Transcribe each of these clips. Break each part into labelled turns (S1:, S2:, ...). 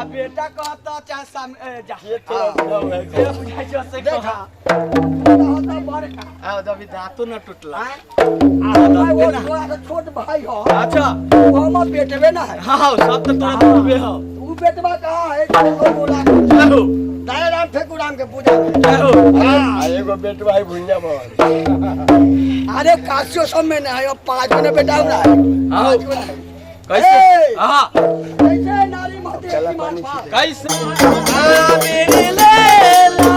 S1: बेटा कहता चाहे सामने जा दांतो न टूटला
S2: छोट भाई हो।
S1: अच्छा
S2: वो बेटवे ना है।
S1: हाँ सब तो तोरा बेटवे हो।
S2: वो बेटवा कहाँ है? राम फेकुराम के पूजा
S3: एगो बेटवा है भुंजा मोहन।
S2: अरे काशियो सब में ना है, 5 में बेटा ना है।
S1: कैसे? हाँ
S2: कैसे नारी माते की मान पा
S1: कैसे? मेरे ले ला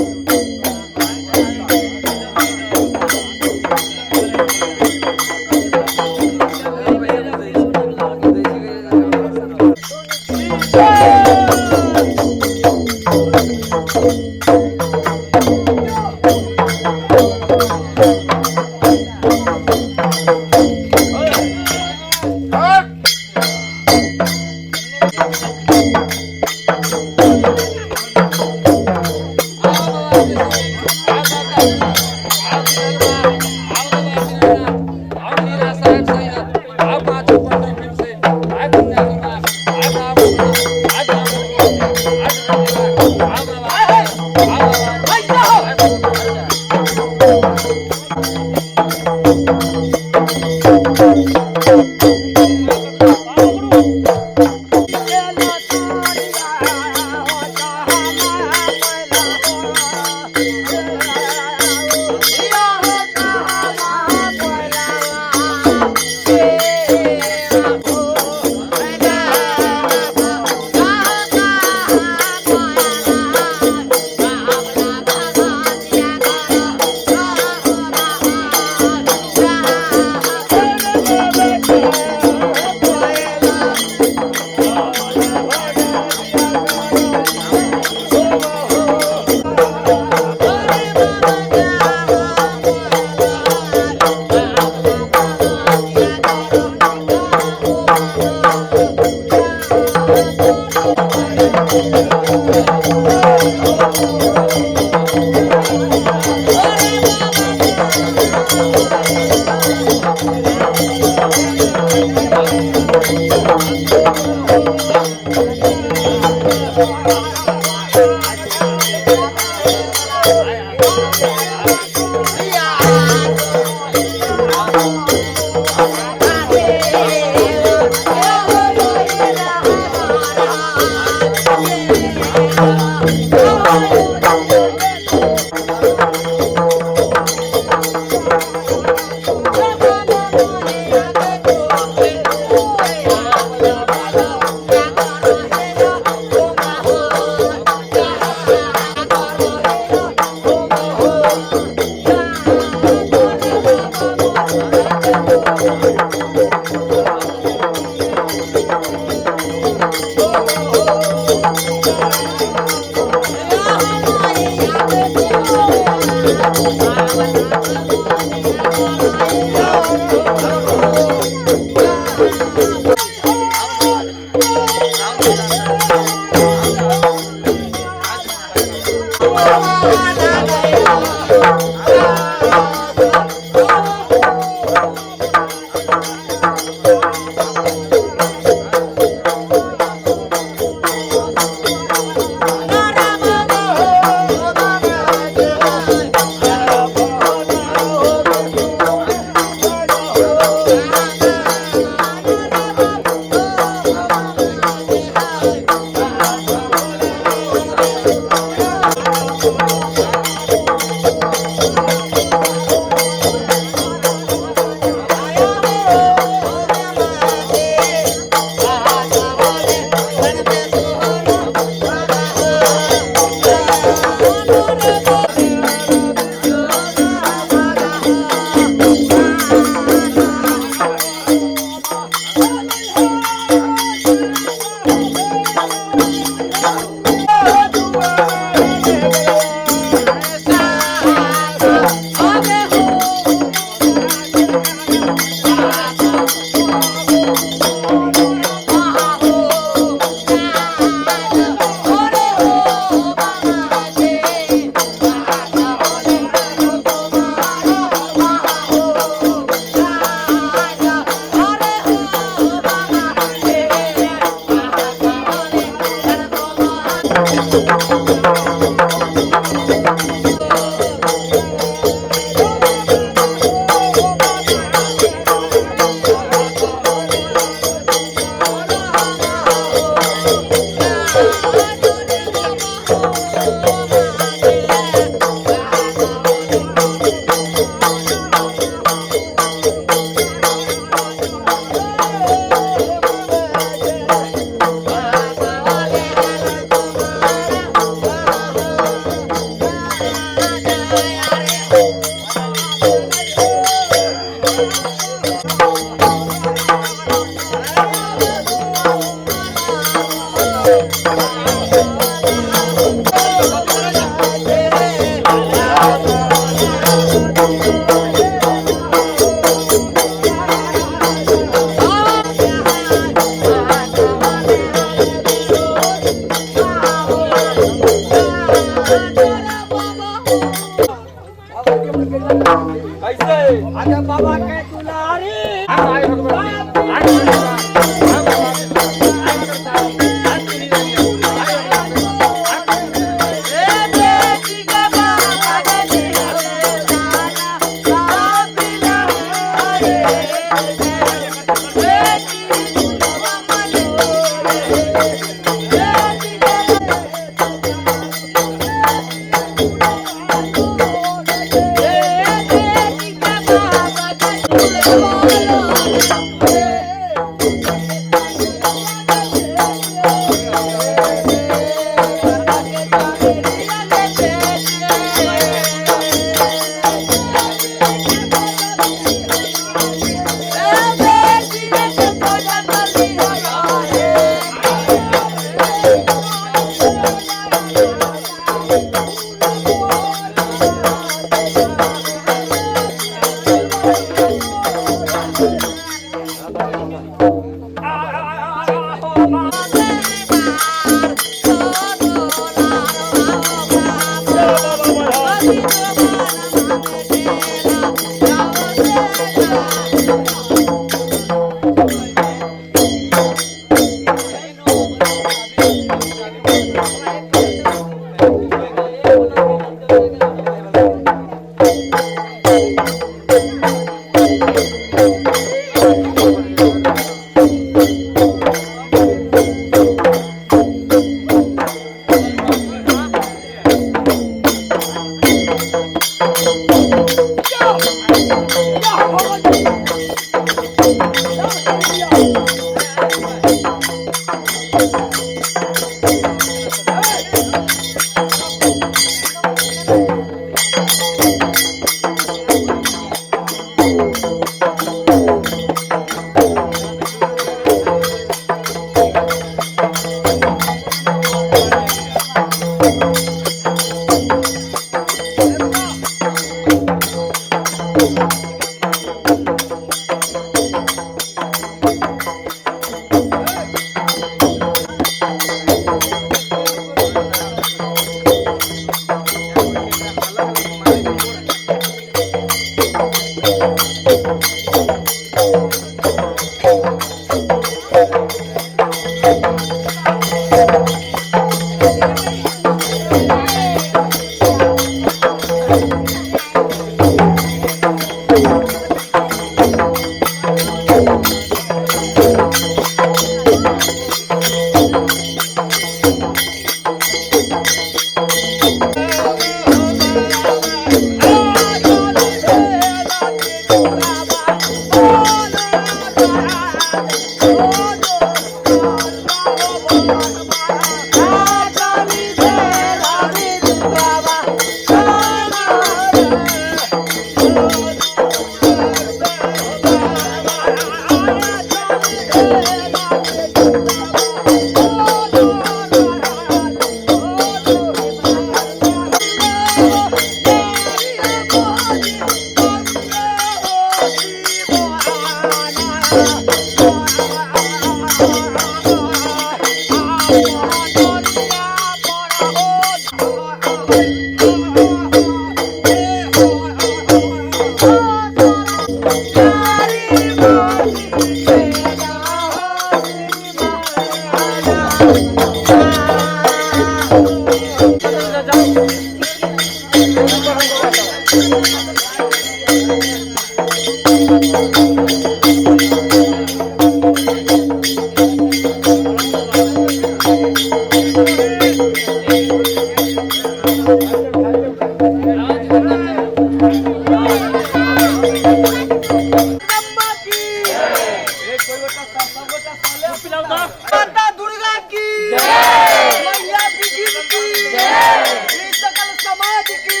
S2: माता दुर्गा की मैया बिगिन की ये सकल समाज की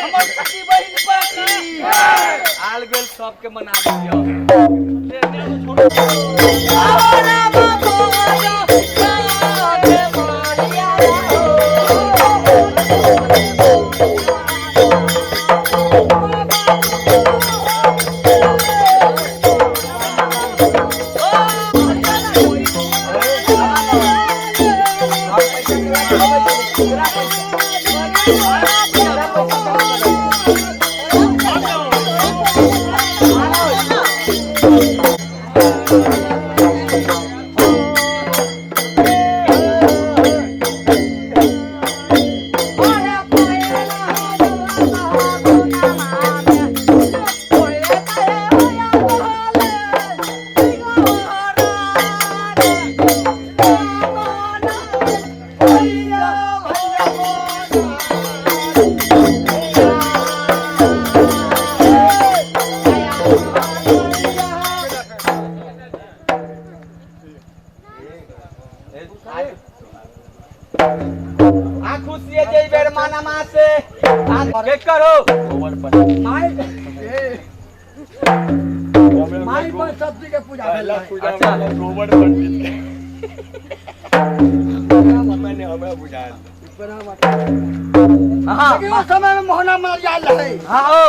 S2: हमर सखी बहिन पर की
S1: आल गेल सबके मना दियो
S2: आवारा बाबा आजा के मारिया
S1: खुशी जई बेर माना मा से के करो ओवर पर
S2: माई पर सब्जी के पूजा
S3: पहला
S2: भेल
S3: पूजा
S1: अच्छा।
S3: वाला गोबर पंडित मैंने हमें बुझाया
S1: हां
S2: लेकिन उस समय में मोहना मर जाल रहे
S1: हां हो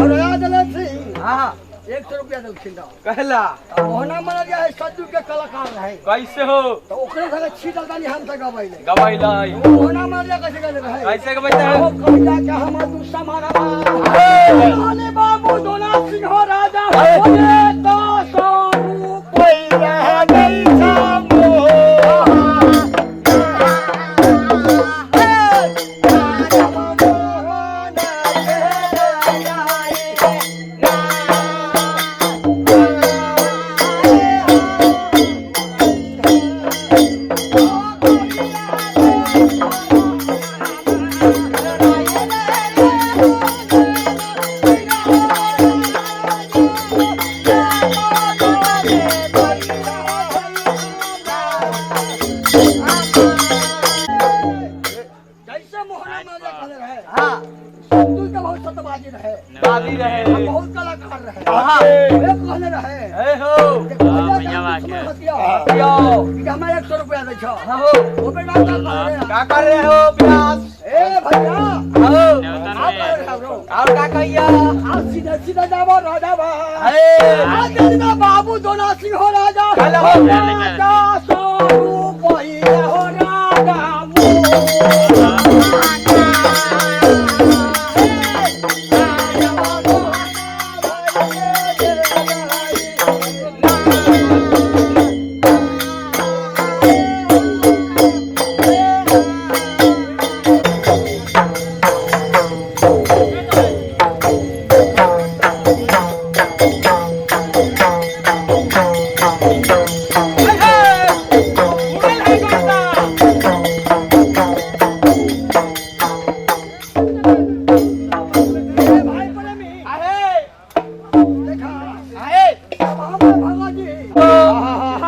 S2: और याद ले सिंह
S1: हां
S2: 100 रुपया दो छिंदा
S1: कहला
S2: मोहना मर गया है सज्जू के कलाकार रहे
S1: कैसे हो
S2: तो ओकरे संगे छीटल दानी हम से गबैले
S1: गवाइलाई
S2: मोहना मर गया कैसे गले रहे
S1: कैसे गवाइता
S2: ओ
S1: है
S2: कहिया के हम तू समाना अरे बाबू दोना सिंह राजा
S1: हे।
S2: बोले तो स्वरूप
S3: पैरा गई सामो
S2: जैसे मोहना मर गया कहले रहे
S1: हां
S2: सज्जू के बहुत सतबाजी रहे
S1: बाबी रहे
S2: बहुत कलाकार रहे
S1: हां
S2: वे कहले रहे
S1: ए हो
S2: भैया
S1: यो
S2: हमें 100 रुपया दे छो
S1: हां हो
S2: वो बेटा का कहले
S1: का कर रहे हो प्यास
S2: ए भैया
S1: हो
S2: आप
S1: और का कहिया
S2: सीधा सीधा जाबो राजा बा
S1: ए
S2: आज ना बाबू दोना सिंह हो राजा
S1: हेलो हो
S2: राजा स्वरूप पहिया हो राजा भाई प्रेमी देखा भगवान जी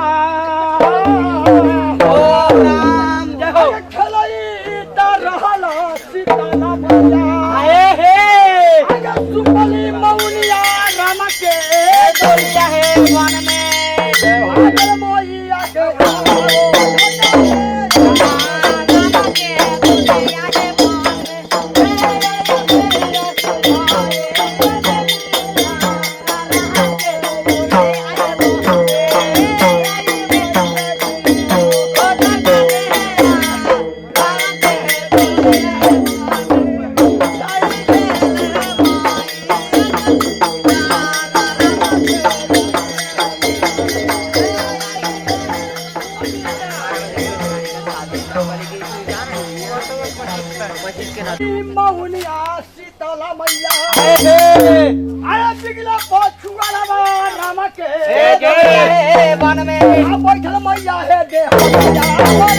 S2: खेलई त रहला सीताला मैया आगे सुपली मौनिया राम के दोरिया है वन में आगे मोइया के मौनिया सीताला मैया अरे बिगला पछुआ राम के
S1: वन में
S2: बैठल मैया है दे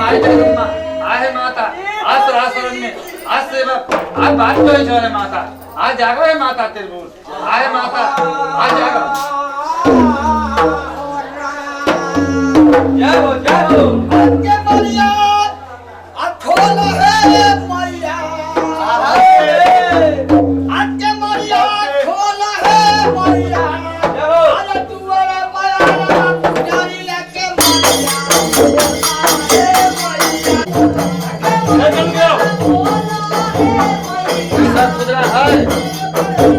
S4: आए जगदम्बा आहे माता आज रासरन में आज सेवक आज बात तो है माता आज जागो है माता तेरे बोल आए माता आज जागो
S1: जय हो जय हो
S2: के मैया खोल है मैया आके मैया खोल है मैया
S1: जय हो
S2: अरे तू अरे मैया पुजारी लेके मैया
S4: सब खुदरा है